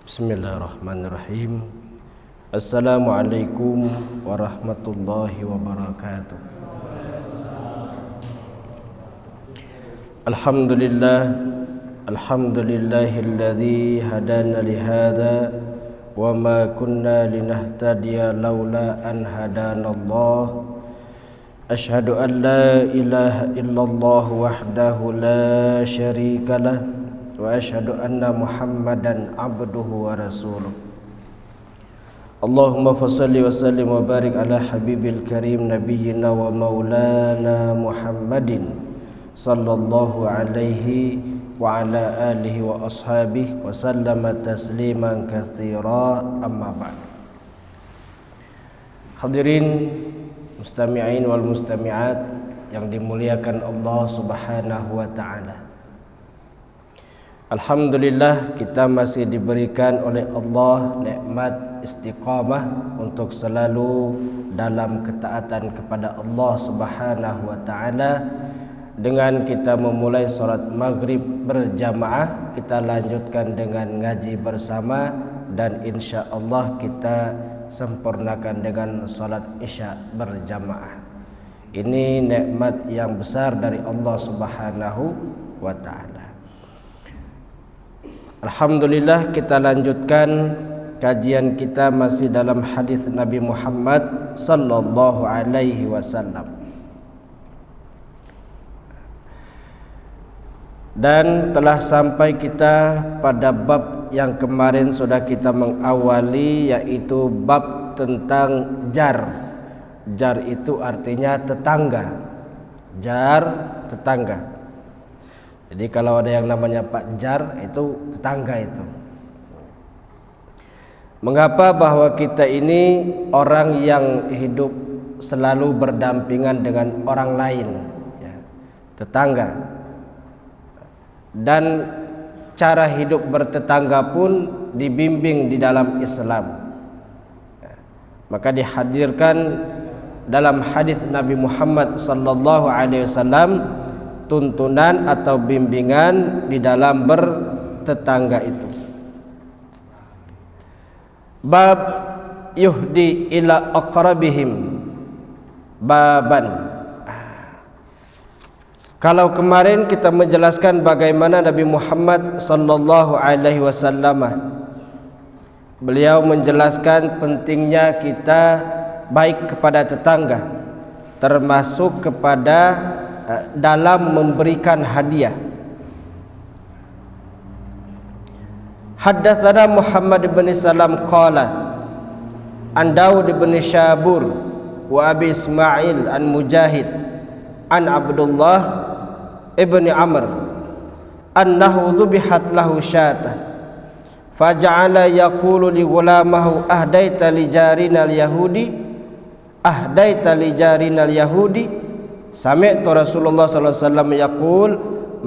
Bismillahirrahmanirrahim. Assalamualaikum warahmatullahi wabarakatuh. Alhamdulillahilladzi hadana lihada wa ma kunna linahtadiya laula an hadanallah. Asyhadu an la ilaha illallah wahdahu la syarika lah wa asyhadu anna Muhammadan abduhu wa rasuluh. Allahumma fassalli wa sallim wa barik ala habibil karim nabiyyina wa maulana Muhammadin sallallahu alaihi wa ala alihi wa ashabihi wa sallama tasliman katsira, amma ba'd. Hadirin mustami'in wal mustami'at yang dimuliakan Allah Subhanahu wa taala. Alhamdulillah, kita masih diberikan oleh Allah nikmat istiqamah untuk selalu dalam ketaatan kepada Allah Subhanahu wa taala. Dengan kita memulai salat maghrib berjamaah, kita lanjutkan dengan ngaji bersama, dan insyaallah kita sempurnakan dengan salat isya berjamaah. Ini nikmat yang besar dari Allah Subhanahu wa taala. Alhamdulillah, kita lanjutkan kajian kita masih dalam hadis Nabi Muhammad sallallahu alaihi wasallam. Dan telah sampai kita pada bab yang kemarin sudah kita mengawali, yaitu bab tentang jar. Jar itu artinya tetangga. Jar, tetangga. Jadi kalau ada yang namanya Pak Jar, itu tetangga itu. Mengapa bahwa kita ini orang yang hidup selalu berdampingan dengan orang lain, ya, tetangga. Dan cara hidup bertetangga pun dibimbing di dalam Islam. Maka dihadirkan dalam hadis Nabi Muhammad sallallahu alaihi wasallam tuntunan atau bimbingan di dalam bertetangga itu. Bab yuhdi ila aqrabihim baban. Kalau kemarin kita menjelaskan bagaimana Nabi Muhammad sallallahu alaihi wasallam, beliau menjelaskan pentingnya kita baik kepada tetangga, termasuk kepada dalam memberikan hadiah. Haddatsana Muhammad bin Salam qala an Daud bin Syabur wa Abi Ismail an Mujahid an Abdullah ibni Amr annahu dhubihat lahu syatah faja'ala yaqulu li ghulamahu ahdaita li jarina al-yahudi sami'tu Rasulullah sallallahu alaihi wasallam yaqul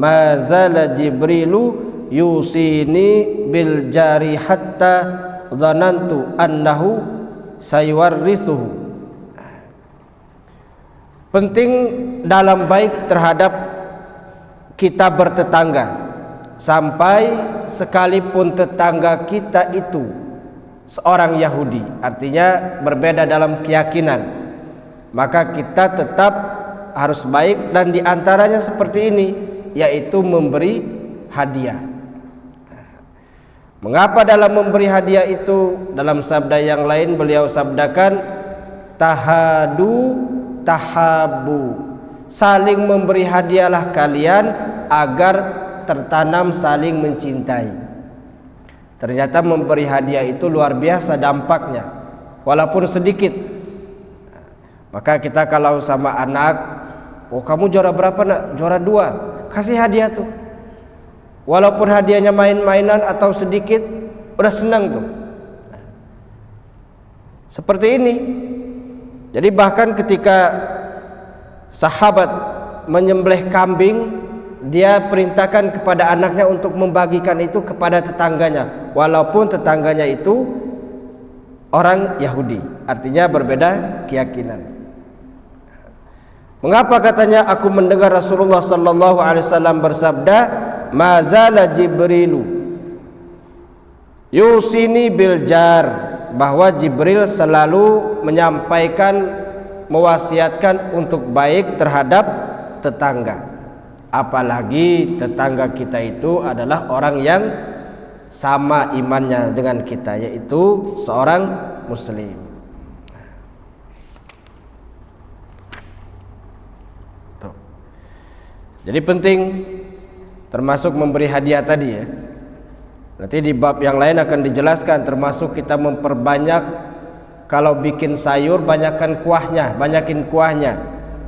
ma zala Jibrilu yusini bil jari hatta dhanantu annahu sayuwarrithuhu. Penting dalam baik terhadap kita bertetangga, sampai sekalipun tetangga kita itu seorang Yahudi, artinya berbeda dalam keyakinan, maka kita tetap harus baik, dan diantaranya seperti ini, yaitu memberi hadiah. Mengapa dalam memberi hadiah itu? Dalam sabda yang lain beliau sabdakan tahadu tahabu, saling memberi hadiahlah kalian agar tertanam saling mencintai. Ternyata memberi hadiah itu luar biasa dampaknya, walaupun sedikit. Maka kita kalau sama anak, oh kamu juara berapa nak? Juara 2, kasih hadiah tuh. Walaupun hadiahnya main-mainan atau sedikit, udah senang tuh. Seperti ini. Jadi bahkan ketika sahabat menyembelih kambing, dia perintahkan kepada anaknya untuk membagikan itu kepada tetangganya, walaupun tetangganya itu orang Yahudi, artinya berbeda keyakinan. Mengapa katanya aku mendengar Rasulullah sallallahu alaihi wasallam bersabda, "Mazala Jibrilu yusini bil jar, bahwa Jibril selalu menyampaikan, mewasiatkan untuk baik terhadap tetangga. Apalagi tetangga kita itu adalah orang yang sama imannya dengan kita, yaitu seorang muslim. Tuh. Jadi penting, termasuk memberi hadiah tadi ya. Nanti di bab yang lain akan dijelaskan, termasuk kita memperbanyak, kalau bikin sayur banyakin kuahnya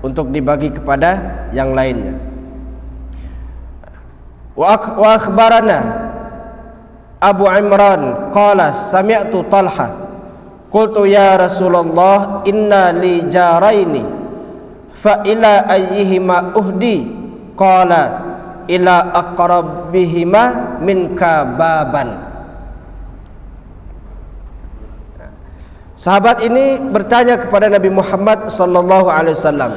untuk dibagi kepada yang lainnya. Wa akhbarana Abu Imran qala sami'tu Talha qultu ya Rasulullah inna li jaraini fa ila ayyihima uhdi qala ila aqrabihima minka baban. Sahabat ini bertanya kepada Nabi Muhammad sallallahu alaihi wasallam,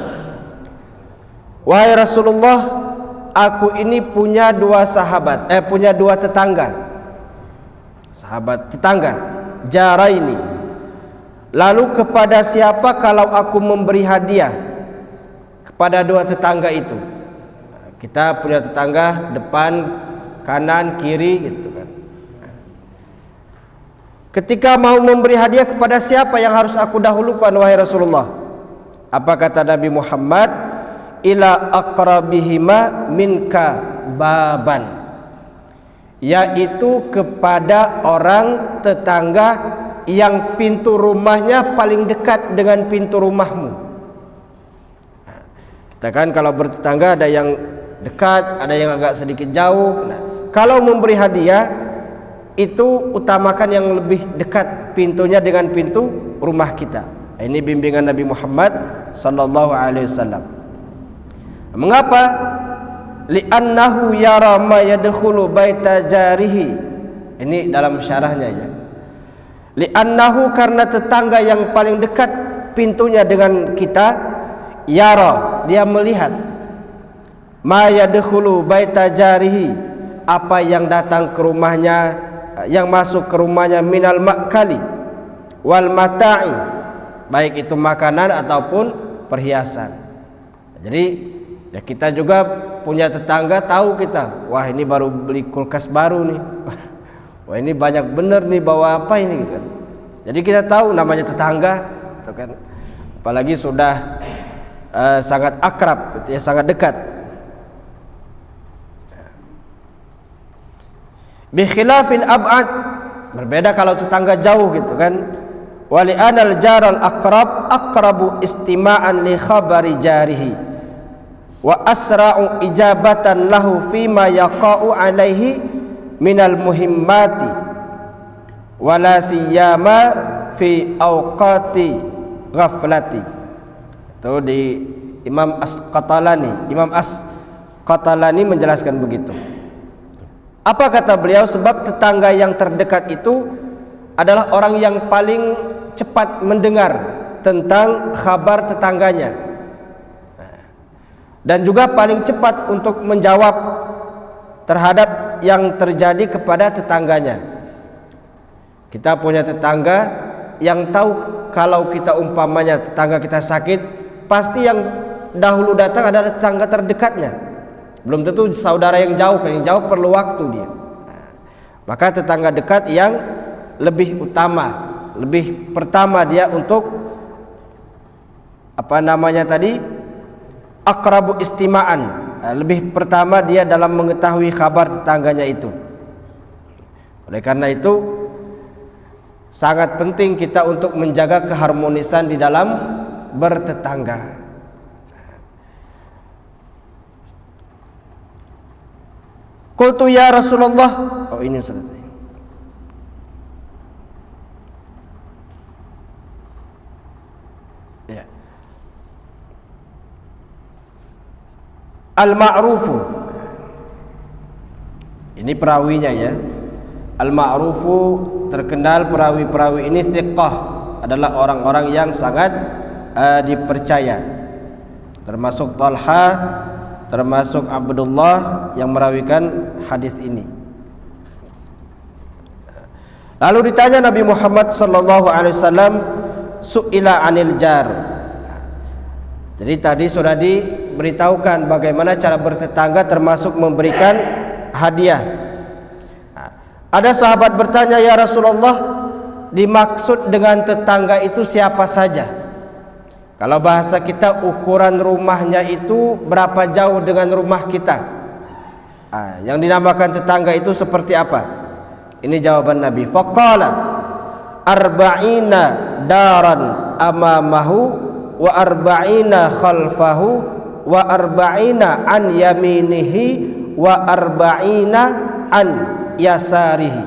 wahai Rasulullah, aku ini punya dua tetangga. Sahabat tetangga, jaraini. Lalu kepada siapa kalau aku memberi hadiah kepada dua tetangga itu? Kita punya tetangga depan, kanan, kiri gitu kan. Ketika mau memberi hadiah kepada siapa yang harus aku dahulukan wahai Rasulullah? Apa kata Nabi Muhammad? Ila aqrabihima minka baban, yaitu kepada orang tetangga yang pintu rumahnya paling dekat dengan pintu rumahmu. Kita kan kalau bertetangga ada yang dekat, ada yang agak sedikit jauh. Nah, kalau memberi hadiah itu utamakan yang lebih dekat pintunya dengan pintu rumah kita. Ini bimbingan Nabi Muhammad sallallahu alaihi wasallam. Mengapa? Li'annahu yara ma yadkhulu baita jarihi. Ini dalam syarahnya ya. Li'annahu, karena tetangga yang paling dekat pintunya dengan kita, yara, dia melihat, ma yadkhulu baita jarihi, apa yang datang ke rumahnya, yang masuk ke rumahnya, minal ma'kali wal mata'i, baik itu makanan ataupun perhiasan. Jadi ya kita juga punya tetangga, tahu kita, wah ini baru beli kulkas baru nih, wah ini banyak bener nih bawa apa ini gitu kan. Jadi kita tahu namanya tetangga gitu kan. Apalagi sudah sangat akrab gitu ya, sangat dekat. Bi khilafil ab'ad, berbeda kalau tetangga jauh gitu kan. Wali anal jaral aqrab aqrabu istima'an li khabari jarihi wa asra'u ijabatan lahu fima yaqa'u alaihi minal muhimmati wala siyama fi awqati ghaflati. Itu di Imam As-Qatalani menjelaskan begitu. Apa kata beliau? Sebab tetangga yang terdekat itu adalah orang yang paling cepat mendengar tentang kabar tetangganya, dan juga paling cepat untuk menjawab terhadap yang terjadi kepada tetangganya. Kita punya tetangga yang tahu kalau kita umpamanya tetangga kita sakit, pasti yang dahulu datang adalah tetangga terdekatnya. Belum tentu saudara yang jauh perlu waktu dia. Maka tetangga dekat yang lebih utama, lebih pertama dia untuk aqrabu istima'an, lebih pertama dia dalam mengetahui kabar tetangganya itu. Oleh karena itu sangat penting kita untuk menjaga keharmonisan di dalam bertetangga. Qultu ya Rasulullah, oh ini Ustaz. Ya. Al-ma'rufu, ini perawinya ya. Al-ma'rufu terkenal, perawi-perawi ini thiqah, adalah orang-orang yang sangat dipercaya, termasuk Talha, termasuk Abdullah yang merawikan hadis ini. Lalu ditanya Nabi Muhammad sallallahu alaihi wasallam, su'ila 'anil jar. Jadi tadi sudah diberitahukan bagaimana cara bertetangga termasuk memberikan hadiah. Ada sahabat bertanya, ya Rasulullah, dimaksud dengan tetangga itu siapa saja? Kalau bahasa kita, ukuran rumahnya itu berapa jauh dengan rumah kita? Yang dinamakan tetangga itu seperti apa? Ini jawaban Nabi. Faqala arba'ina daran amamahu wa arba'ina khalfahu wa arba'ina an yaminihi wa arba'ina an yasarihi.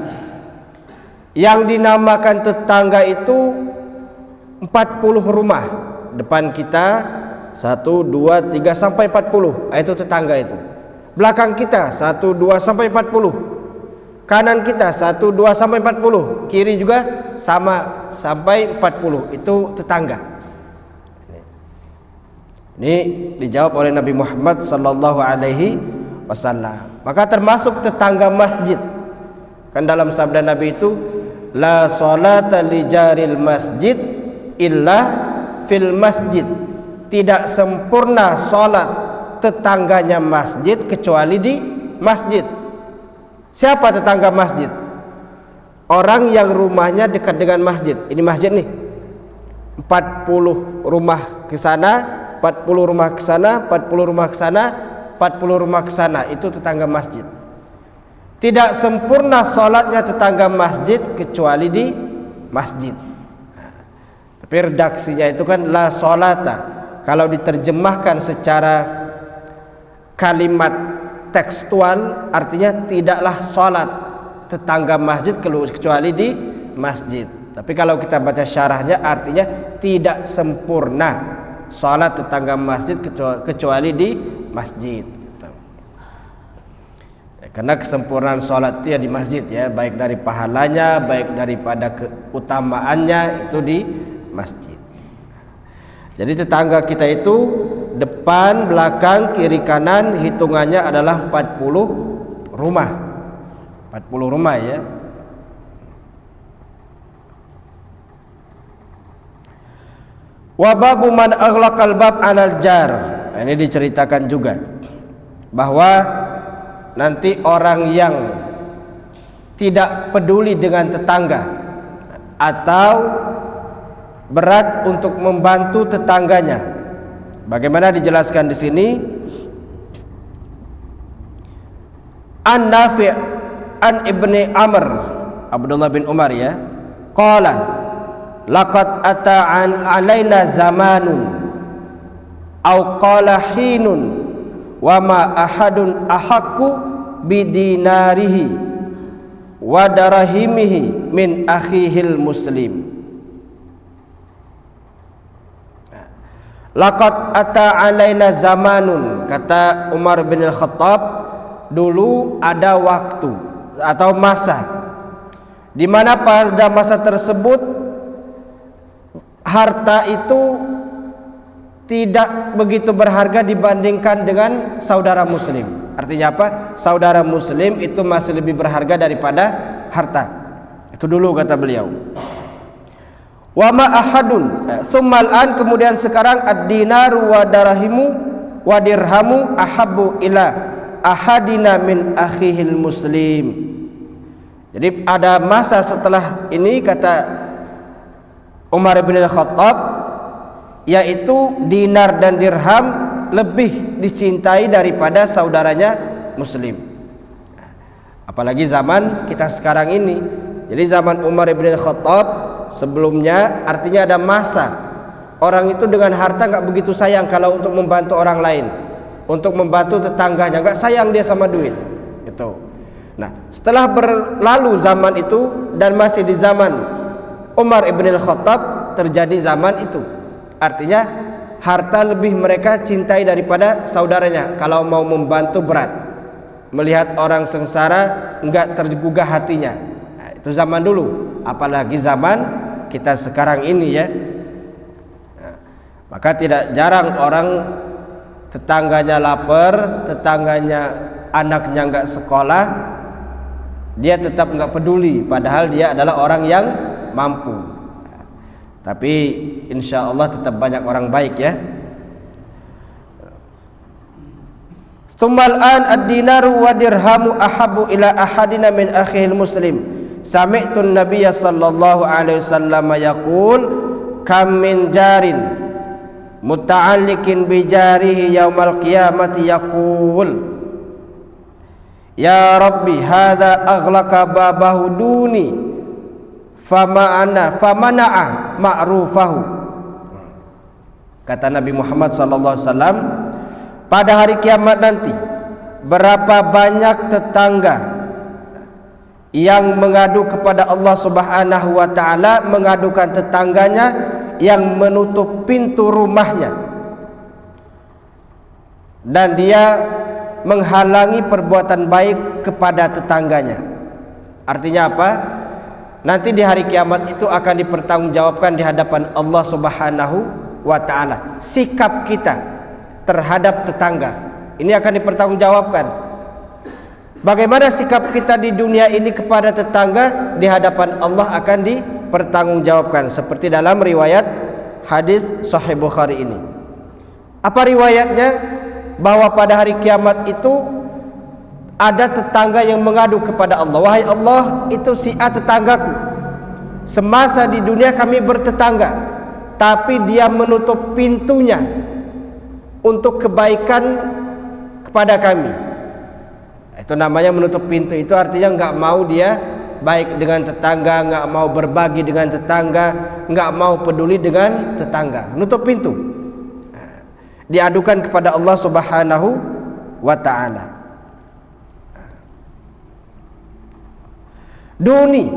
Yang dinamakan tetangga itu 40 rumah. Depan kita 1, 2, 3 sampai 40. Itu tetangga itu. Belakang kita 1, 2 sampai 40. Kanan kita 1, 2 sampai 40. Kiri juga sama sampai 40. Itu tetangga. Ini dijawab oleh Nabi Muhammad sallallahu alaihi wasallam. Maka termasuk tetangga masjid. Kan dalam sabda Nabi itu, la salata li jaril masjid illa fil masjid. Tidak sempurna salat tetangganya masjid kecuali di masjid. Siapa tetangga masjid? Orang yang rumahnya dekat dengan masjid. Ini masjid nih, 40 rumah ke sana, 40 rumah ke sana, 40 rumah ke sana, 40 rumah ke sana. Itu tetangga masjid. Tidak sempurna salatnya tetangga masjid kecuali di masjid. Tapi redaksinya itu kan la salata. Kalau diterjemahkan secara kalimat tekstual, artinya tidaklah salat tetangga masjid kecuali di masjid. Tapi kalau kita baca syarahnya, artinya tidak sempurna salat tetangga masjid kecuali di masjid. Karena kesempurnaan salat itu ya di masjid ya, baik dari pahalanya, baik daripada keutamaannya itu di masjid. Jadi tetangga kita itu depan, belakang, kiri, kanan, hitungannya adalah 40 rumah. 40 rumah ya. Wa babu man aghlaqal bab 'alal jar. Ini diceritakan juga bahwa nanti orang yang tidak peduli dengan tetangga atau berat untuk membantu tetangganya. Bagaimana dijelaskan di sini? An Nafi' an Ibni Amr, Abdullah bin Umar ya. Qala laqad ata'an alaina zamanun au qala hinun wa ma ahadun ahaqqu bidinarihi wa darahimihi min akhihil muslim. Laqad ata alaina zamanun, kata Umar bin Al-Khattab, dulu ada waktu atau masa di mana pada masa tersebut harta itu tidak begitu berharga dibandingkan dengan saudara muslim. Artinya apa? Saudara muslim itu masih lebih berharga daripada harta. Itu dulu kata beliau. Wa ma ahadun, tsummal an, kemudian sekarang ad-dinaru wa darahimu wa dirhamu ahabbu ila ahadina min akhihil muslim. Jadi ada masa setelah ini, kata Umar bin Al-Khattab, yaitu dinar dan dirham lebih dicintai daripada saudaranya muslim. Apalagi zaman kita sekarang ini. Jadi zaman Umar bin Al-Khattab sebelumnya, artinya ada masa orang itu dengan harta nggak begitu sayang kalau untuk membantu orang lain, untuk membantu tetangganya, nggak sayang dia sama duit gitu. Nah, setelah berlalu zaman itu dan masih di zaman Umar ibn al-Khattab terjadi zaman itu, artinya harta lebih mereka cintai daripada saudaranya. Kalau mau membantu berat, melihat orang sengsara nggak tergugah hatinya. Nah, itu zaman dulu. Apalagi zaman kita sekarang ini ya. Nah, maka tidak jarang orang tetangganya lapar, tetangganya anaknya nggak sekolah, dia tetap nggak peduli, padahal dia adalah orang yang mampu. Tapi insya Allah tetap banyak orang baik ya. Tsummal an ad-dinaru wa dirhamu ahabbu ila ahadina min akhihil muslim. Sami'tu an-nabiyya sallallahu alaihi wasallam yaqul kam min jarin muta'alliqin bi jarihi yaumal qiyamati yaqul ya rabbi hadza aghlaqa babahu duni famana'a ma'rufahu. Kata Nabi Muhammad sallallahu alaihi wasallam, pada hari kiamat nanti berapa banyak tetangga yang mengadu kepada Allah Subhanahu wa taala, mengadukan tetangganya yang menutup pintu rumahnya dan dia menghalangi perbuatan baik kepada tetangganya. Artinya apa? Nanti di hari kiamat itu akan dipertanggungjawabkan di hadapan Allah Subhanahu wa taala. Sikap kita terhadap tetangga ini akan dipertanggungjawabkan. Bagaimana sikap kita di dunia ini kepada tetangga, di hadapan Allah akan dipertanggungjawabkan, seperti dalam riwayat hadis Sahih Bukhari ini. Apa riwayatnya? Bahwa pada hari kiamat itu ada tetangga yang mengadu kepada Allah, wahai Allah, itu si A tetanggaku, semasa di dunia kami bertetangga, tapi dia menutup pintunya untuk kebaikan kepada kami. Itu namanya menutup pintu. Itu artinya nggak mau dia baik dengan tetangga, nggak mau berbagi dengan tetangga, nggak mau peduli dengan tetangga, nutup pintu, diadukan kepada Allah Subhanahu wa ta'ala. Duni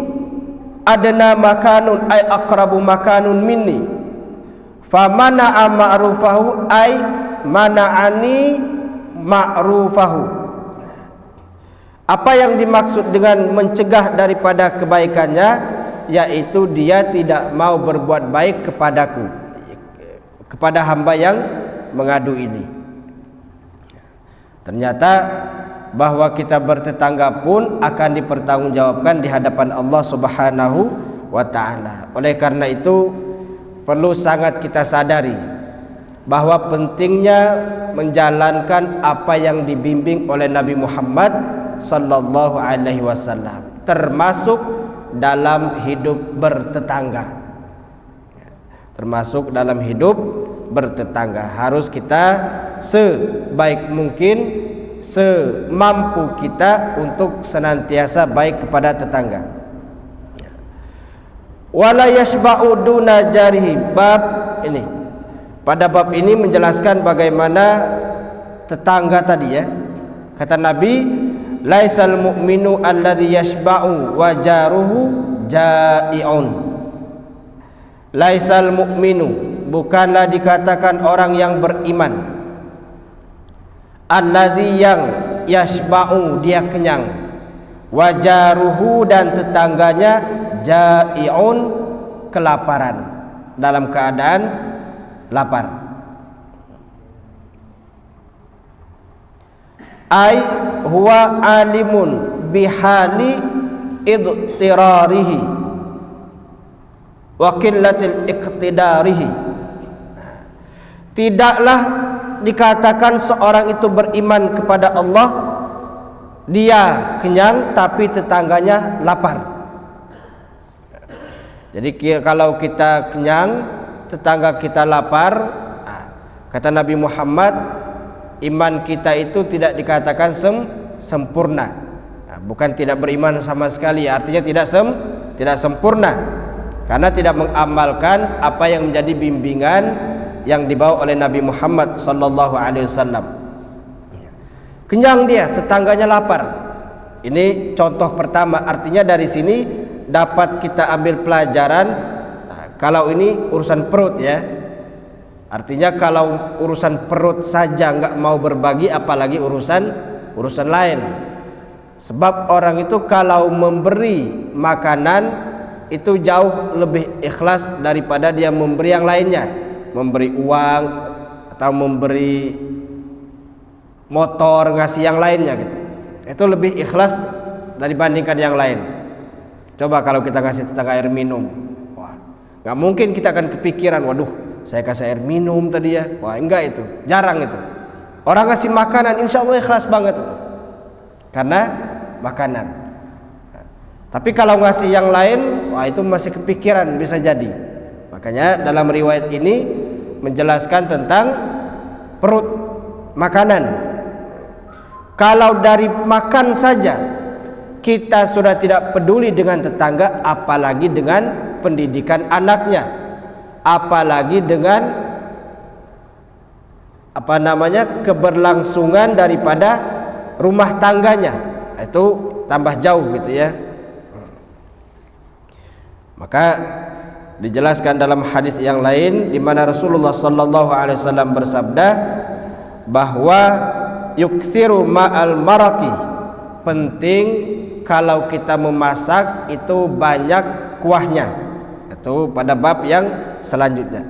adna makanun ay aqrabu makanun minni famana'a ma'rufahu ay mana'ani ma'rufahu. Apa yang dimaksud dengan mencegah daripada kebaikannya, yaitu dia tidak mau berbuat baik kepadaku, kepada hamba yang mengadu ini. Ternyata bahwa kita bertetangga pun akan dipertanggungjawabkan di hadapan Allah Subhanahu wa ta'ala. Oleh karena itu perlu sangat kita sadari bahwa pentingnya menjalankan apa yang dibimbing oleh Nabi Muhammad sallallahu alaihi wasallam, termasuk dalam hidup bertetangga. Termasuk dalam hidup bertetangga harus kita sebaik mungkin, semampu kita untuk senantiasa baik kepada tetangga. Wala yashba'u duna jarihi. Bab ini, pada bab ini menjelaskan bagaimana tetangga tadi ya. Kata Nabi, laisal mu'minu alladhi yashba'u wa jaruhu ja'i'un. Laisal mu'minu, bukanlah dikatakan orang yang beriman, alladhi yang yashba'u, dia kenyang, wa jaruhu, dan tetangganya ja'i'un, kelaparan, dalam keadaan lapar. Ai huwa alimun bihali idtirarihi wa qillatil iqtidarihi. Tidaklah dikatakan seorang itu beriman kepada Allah, dia kenyang tapi tetangganya lapar. Jadi kalau kita kenyang, tetangga kita lapar, kata Nabi Muhammad, iman kita itu tidak dikatakan sempurna. Bukan tidak beriman sama sekali, artinya tidak sempurna, karena tidak mengamalkan apa yang menjadi bimbingan yang dibawa oleh Nabi Muhammad sallallahu alaihi wasallam. Kenyang dia, tetangganya lapar. Ini contoh pertama. Artinya dari sini dapat kita ambil pelajaran, kalau ini urusan perut ya. Artinya kalau urusan perut saja nggak mau berbagi, apalagi urusan lain. Sebab orang itu kalau memberi makanan itu jauh lebih ikhlas daripada dia memberi yang lainnya, memberi uang atau memberi motor, ngasih yang lainnya gitu. Itu lebih ikhlas dibandingkan yang lain. Coba kalau kita kasih tetangga air minum, wah, nggak mungkin kita akan kepikiran, waduh, saya kasih air minum tadi ya. Wah, enggak, itu jarang itu. Orang kasih makanan, insya Allah ikhlas banget itu, karena makanan. Tapi kalau ngasih yang lain, wah, itu masih kepikiran, bisa jadi. Makanya dalam riwayat ini menjelaskan tentang perut, makanan. Kalau dari makan saja kita sudah tidak peduli dengan tetangga, apalagi dengan pendidikan anaknya, apalagi dengan keberlangsungan daripada rumah tangganya. Itu tambah jauh gitu ya. Maka dijelaskan dalam hadis yang lain di mana Rasulullah sallallahu alaihi wasallam bersabda bahwa yukthiru ma'al maraqi, penting kalau kita memasak itu banyak kuahnya. Itu pada bab yang selanjutnya.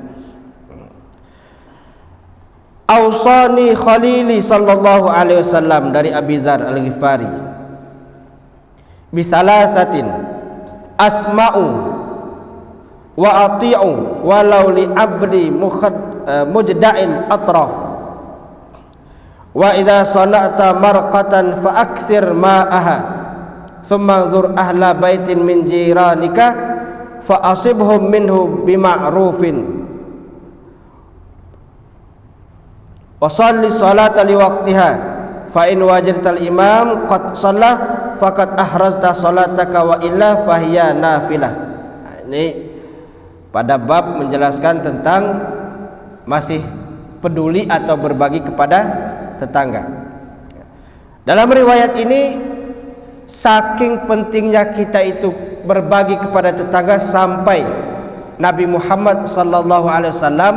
Ausani Khalili sallallahu alaihi wasallam dari Abi Dzar Al-Ghifari bisalasatin asma'u wa ati'u walau li abdi mujda'il atraf wa idza sana'ta marqatan fa aktsir ma'aha thumma zur ahla baitin min jiranika fa asibhum minhu bima'rufin wa shalli salata li waqtiha fa in wajadtal imam qad shalla faqad ahrazta salataka wa illa fahiya nafilah. Nah, ini pada bab menjelaskan tentang masih peduli atau berbagi kepada tetangga. Dalam riwayat ini saking pentingnya kita itu berbagi kepada tetangga sampai Nabi Muhammad sallallahu alaihi wasallam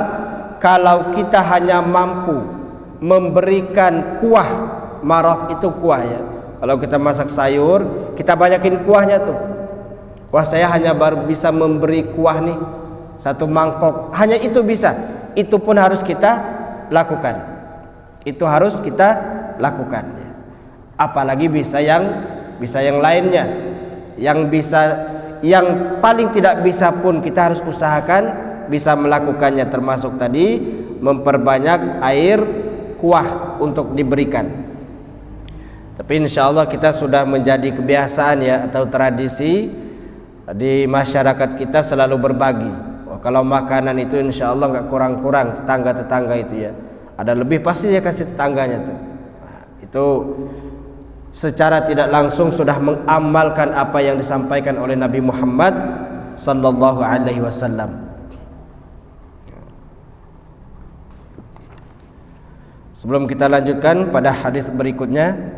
kalau kita hanya mampu memberikan kuah, maraq itu kuah ya. Kalau kita masak sayur, kita banyakin kuahnya tuh. Wah, saya hanya baru bisa memberi kuah nih 1 mangkok, hanya itu bisa. Itu pun harus kita lakukan. Itu harus kita lakukan ya. Apalagi bisa yang lainnya, yang paling tidak bisa pun kita harus usahakan bisa melakukannya, termasuk tadi memperbanyak air kuah untuk diberikan. Tapi insya Allah kita sudah menjadi kebiasaan ya, atau tradisi di masyarakat kita selalu berbagi. Kalau makanan itu insya Allah nggak kurang-kurang tetangga-tetangga itu ya, ada lebih pasti dia kasih tetangganya tuh. Nah, itu secara tidak langsung sudah mengamalkan apa yang disampaikan oleh Nabi Muhammad sallallahu alaihi wasallam. Sebelum kita lanjutkan pada hadis berikutnya,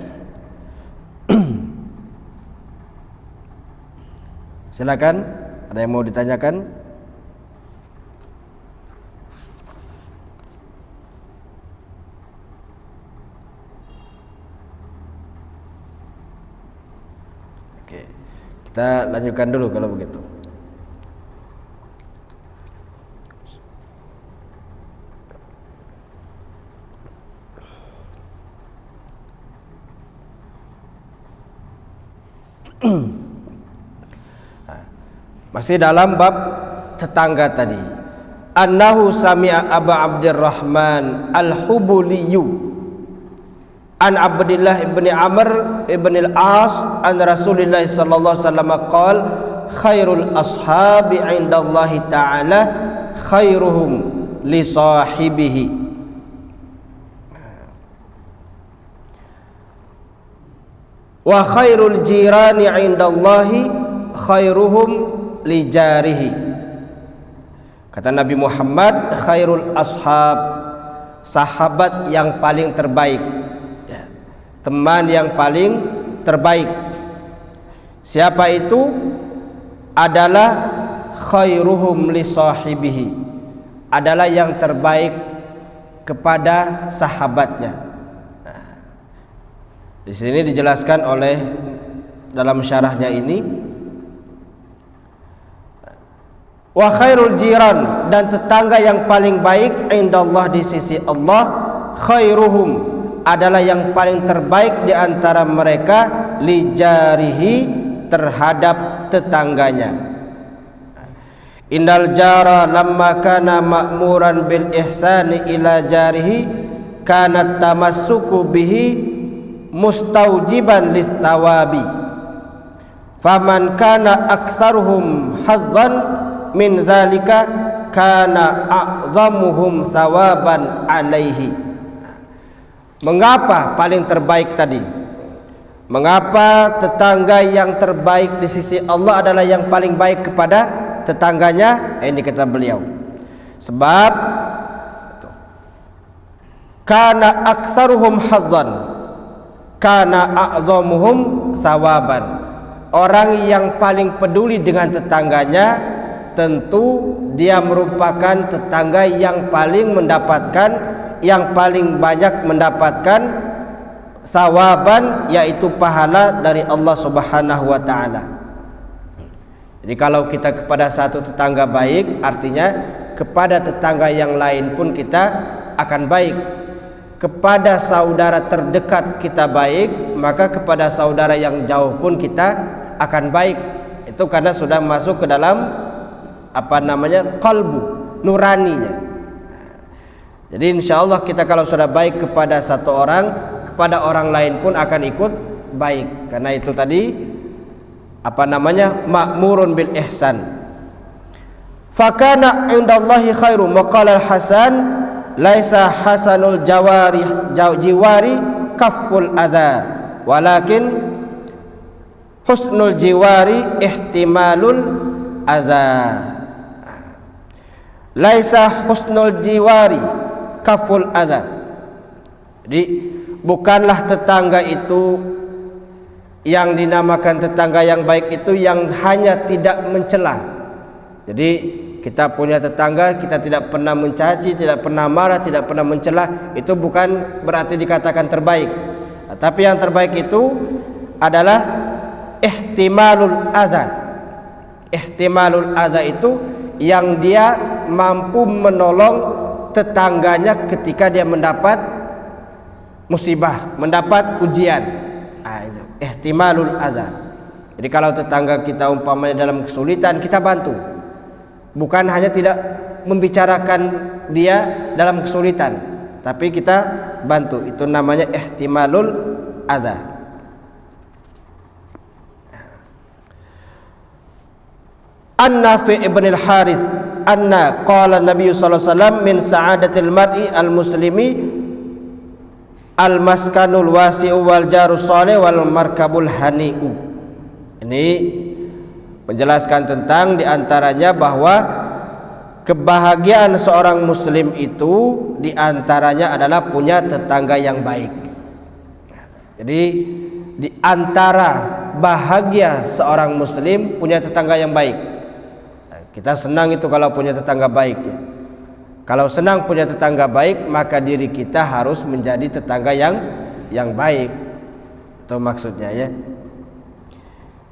silakan, ada yang mau ditanyakan? Oke, kita lanjutkan dulu kalau begitu. Masih dalam bab tetangga tadi. Annahu sami'a Aba Abdurrahman Al-Hubuliyu an Abdillah ibni Amr ibn al-As an Rasulillah sallallahu alaihi wasallam qala khairul ashabi 'indallahi ta'ala khairuhum li sahibihi. Wa khairul jirani 'indallahi khairuhum li jarihi. Kata Nabi Muhammad, khairul ashab, sahabat yang paling terbaik ya, teman yang paling terbaik. Siapa itu? Adalah khairuhum li sahibihi, adalah yang terbaik kepada sahabatnya. Nah, di sini dijelaskan oleh dalam syarahnya ini, wa khairul jiran, dan tetangga yang paling baik indallah, di sisi Allah, khairuhum, adalah yang paling terbaik di antara mereka li jarihi, terhadap tetangganya. Innal jara lamma kana ma'muran bil ihsani ila jarihi kana tamassuku bihi mustaujiban lis thawabi. Faman kana aktsaruhum hazzan min zalika kana a'zamuhum thawaban alaihi. Mengapa paling terbaik tadi? Mengapa tetangga yang terbaik di sisi Allah adalah yang paling baik kepada tetangganya? Ini kata beliau, sebab kana aktsaruhum hazzan kana a'zamuhum thawaban. Orang yang paling peduli dengan tetangganya, tentu dia merupakan tetangga yang paling mendapatkan, yang paling banyak mendapatkan sawaban, yaitu pahala dari Allah Subhanahu wa taala. Jadi kalau kita kepada satu tetangga baik, artinya kepada tetangga yang lain pun kita akan baik. Kepada saudara terdekat kita baik, maka kepada saudara yang jauh pun kita akan baik. Itu karena sudah masuk ke dalam qalbu, nuraninya. Jadi insya Allah kita kalau sudah baik kepada satu orang, kepada orang lain pun akan ikut baik. Karena itu tadi ma'murun bil ihsan. Fakana indallahi khairum. Wa qala al-Hasan laisa hasanul jiwari kaful adza, walakin husnul jiwari ihtimalul adza. Laisa husnul jiwari kaful adza. Jadi bukanlah tetangga itu, yang dinamakan tetangga yang baik itu yang hanya tidak mencela. Jadi kita punya tetangga, kita tidak pernah mencaci, tidak pernah marah, tidak pernah mencela, itu bukan berarti dikatakan terbaik. Tapi yang terbaik itu adalah ihtimalul adza. Ihtimalul adza itu yang dia mampu menolong tetangganya ketika dia mendapat musibah, mendapat ujian. Itu ihtimalul adza. Jadi kalau tetangga kita umpamanya dalam kesulitan, kita bantu. Bukan hanya tidak membicarakan dia dalam kesulitan, tapi kita bantu. Itu namanya ihtimalul adza. An-Nafi' ibn al-Harith anna qala Nabi sallallahu alaihi wasallam min sa'adatil mar'i al-muslimi al-maskanul wasi'u wal jarus salih wal markabul hani'u. Ini menjelaskan tentang diantaranya bahwa kebahagiaan seorang muslim itu diantaranya adalah punya tetangga yang baik. Jadi diantara bahagia seorang muslim punya tetangga yang baik. Kita senang itu kalau punya tetangga baik. Kalau senang punya tetangga baik, maka diri kita harus menjadi tetangga yang baik. Itu maksudnya ya.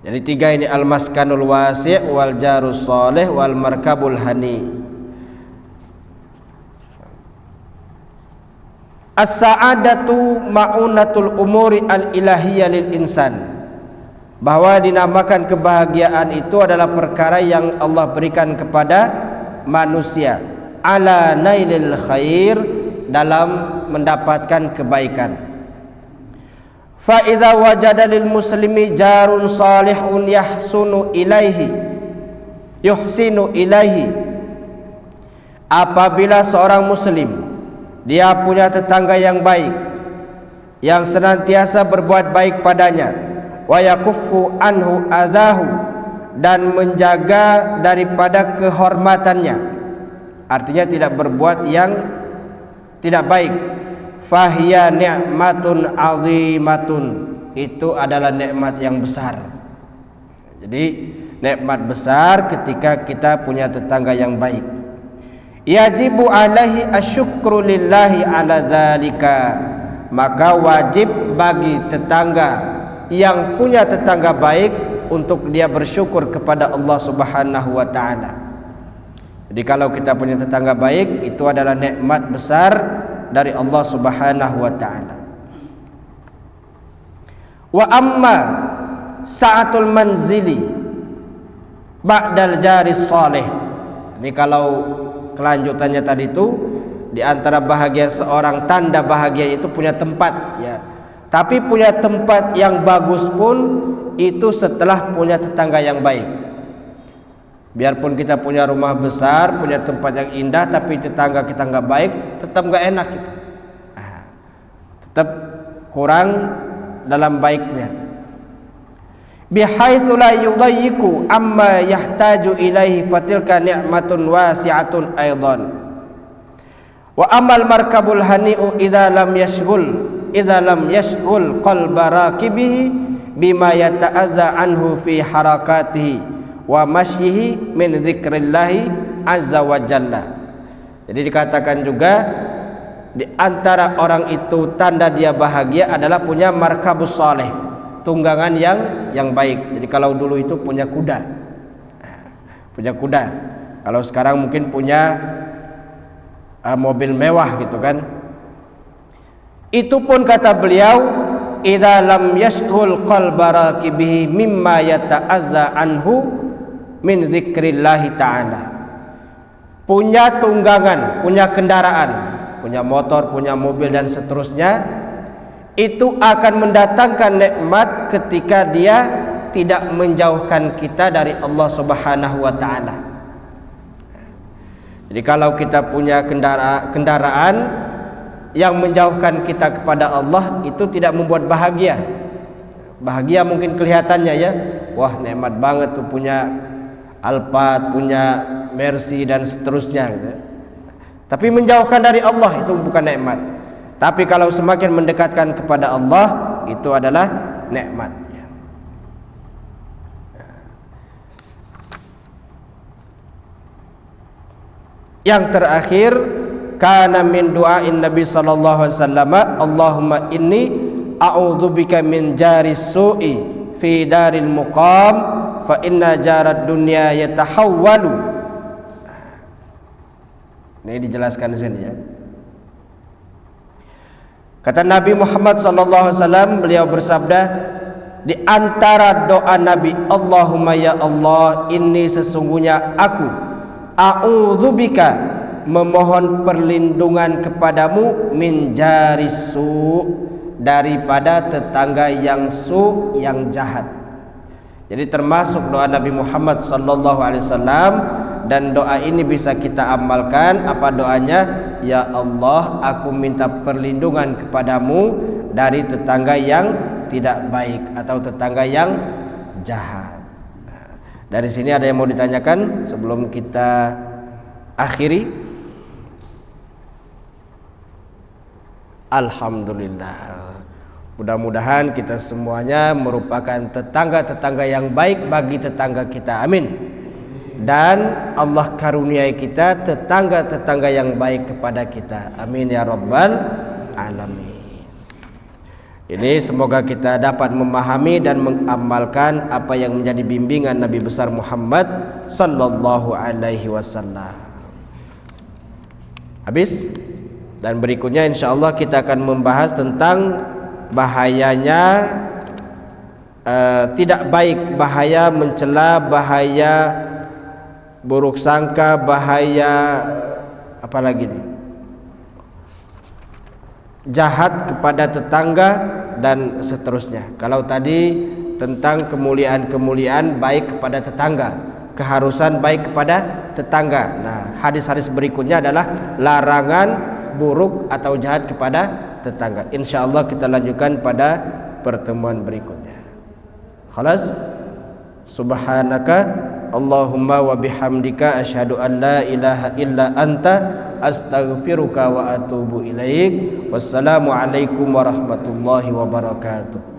Jadi tiga ini, al-maskanul wasi' wal jarus salih wal markabul hani. As-sa'adatu ma'unatul umuri al-ilahiyya lil insan. Bahwa dinamakan kebahagiaan itu adalah perkara yang Allah berikan kepada manusia, ala nailil khair, dalam mendapatkan kebaikan. Fa idza wajada lil muslimi jarun salihun yuhsinu ilaihi, apabila seorang muslim dia punya tetangga yang baik, yang senantiasa berbuat baik padanya, wa yakuffu anhu adzahu, dan menjaga daripada kehormatannya, artinya tidak berbuat yang tidak baik, fahiya ni'matun azimatun, itu adalah nikmat yang besar. Jadi nikmat besar ketika kita punya tetangga yang baik. Yajibu alaihi asyukru lillahi ala dzalika, maka wajib bagi tetangga yang punya tetangga baik untuk dia bersyukur kepada Allah Subhanahu wa taala. Jadi kalau kita punya tetangga baik, itu adalah nikmat besar dari Allah Subhanahu wa taala. Wa amma sa'atul manzili ba'dal jari salih. Ini kalau kelanjutannya tadi itu, di antara bahagia seorang, tanda bahagia itu punya tempat ya. Tapi punya tempat yang bagus pun itu setelah punya tetangga yang baik. Biarpun kita punya rumah besar, punya tempat yang indah, tapi tetangga kita nggak baik, tetap nggak enak gitu. Tetap kurang dalam baiknya. Bihaitsu la yudayyiqu amma yahtaju ilaihi fatilka ni'matun wasi'atun aidan. Wa amal markabul hani'u idza lam yashghul qalba rakibihi bima yata'adza anhu fi harakatihi wa masyihi min dzikrillahi azza wa jalla. Jadi dikatakan juga di antara orang itu tanda dia bahagia adalah punya markabus saleh, tunggangan yang baik. Jadi kalau dulu itu punya kuda. Punya kuda. Kalau sekarang mungkin punya mobil mewah gitu kan. Itu pun kata beliau, idza lam yashghul qalba rakibihi mimma yata'adza anhu min dzikrillahi ta'ala. Punya tunggangan, punya kendaraan, punya motor, punya mobil dan seterusnya, itu akan mendatangkan nikmat ketika dia tidak menjauhkan kita dari Allah Subhanahu wa taala. Jadi kalau kita punya kendaraan yang menjauhkan kita kepada Allah, itu tidak membuat bahagia. Bahagia mungkin kelihatannya ya, wah nikmat banget tuh punya Alphard, punya Mercy dan seterusnya gitu. Tapi menjauhkan dari Allah itu bukan nikmat. Tapi kalau semakin mendekatkan kepada Allah, itu adalah nikmat ya. Yang terakhir, kana min du'ain Nabi sallallahu alaihi wasallam, Allahumma inni a'udzubika min jaris su'i fi daril muqam fa inna jarad dunya yatahawwalu. Ini dijelaskan di sini ya. Kata Nabi Muhammad sallallahu alaihi wasallam, beliau bersabda, di antara doa Nabi, Allahumma ya Allah, ini sesungguhnya aku a'udzubika, memohon perlindungan kepadamu, min jarisu, daripada tetangga yang yang jahat. Jadi termasuk doa Nabi Muhammad sallallahu alaihi wasallam, dan doa ini bisa kita amalkan. Apa doanya? Ya Allah, aku minta perlindungan kepadamu dari tetangga yang tidak baik atau tetangga yang jahat. Dari sini ada yang mau ditanyakan sebelum kita akhiri? Alhamdulillah. Mudah-mudahan kita semuanya merupakan tetangga-tetangga yang baik bagi tetangga kita. Amin. Dan Allah karuniai kita tetangga-tetangga yang baik kepada kita. Amin ya rabbal alamin. Ini semoga kita dapat memahami dan mengamalkan apa yang menjadi bimbingan Nabi besar Muhammad sallallahu alaihi wasallam. Habis? Dan berikutnya insyaallah kita akan membahas tentang bahayanya tidak baik, bahaya mencela, bahaya buruk sangka, bahaya apa lagi nih? Jahat kepada tetangga dan seterusnya. Kalau tadi tentang kemuliaan-kemuliaan baik kepada tetangga, keharusan baik kepada tetangga. Nah, hadis-hadis berikutnya adalah larangan buruk atau jahat kepada tetangga. Insyaallah kita lanjutkan pada pertemuan berikutnya. Khalas. Subhanaka Allahumma wa bihamdika asyhadu an la ilaha illa anta astaghfiruka wa atubu ilaik. Wassalamu alaikum warahmatullahi wabarakatuh.